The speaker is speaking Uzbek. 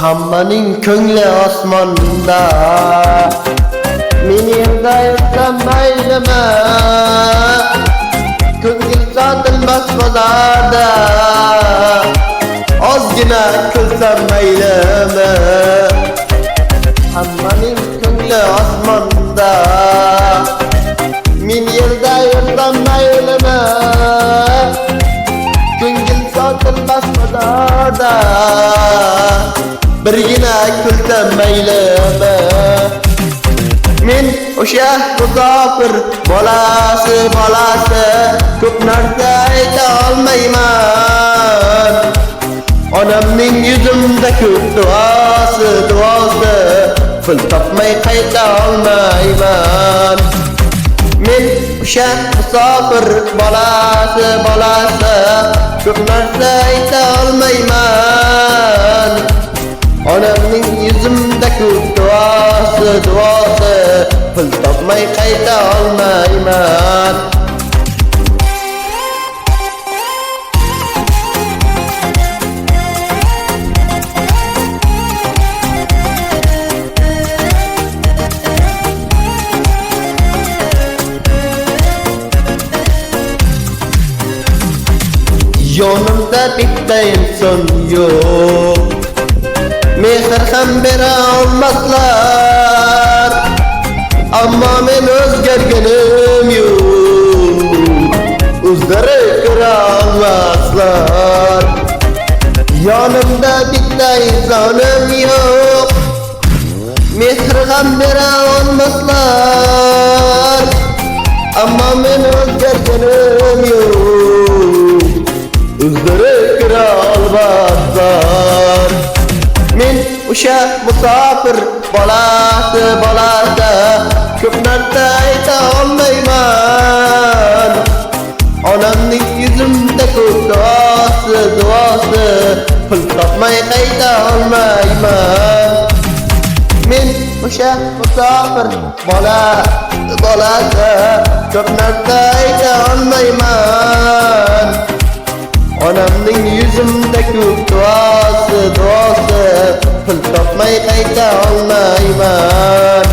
Hammaning ko'ngli osmonda, men yerda yursam maylimi? Ko'ngil sotilmas bozorda, ozgina kulsam maylimi? Hammaning ko'ngli osmonda, men yerda yursam maylimi? Ko'ngil sotilmas bozorda, birgina kulsam maylimi? Men o'sha musofir bolasi, ko'p narsa ayta olmayman. Onamning yuzimda ko'p duosi, pul topmay qayta olmayman. Men o'sha musofir bolasi, ko'p narsa ayta olmayman. Onamning yuzimda ko'p duosi, pul topmay qayta olmayman. Yonimda bitta inson yo'q, mehr ham bera olmaslar, ammo men o'zgarganim yo'q, o'zlari ko'ra olmaslar. Yonimda bitta insonim yo'q, mehr ham bera olmaslar, ammo men o'zgarganim yo'q, o'zlari ko'ra olmaslar. Men o'sha musofir bolasi, ko'p narsa ayta olmayman. Onamning yuzimda ko'p duosi, pul topmay qayta olmayman. Men o'sha musofir bolasi, ko'p narsa ayta olmayman. Onamning yuzimda ko'p duosi, pul topmay qayta olmayman.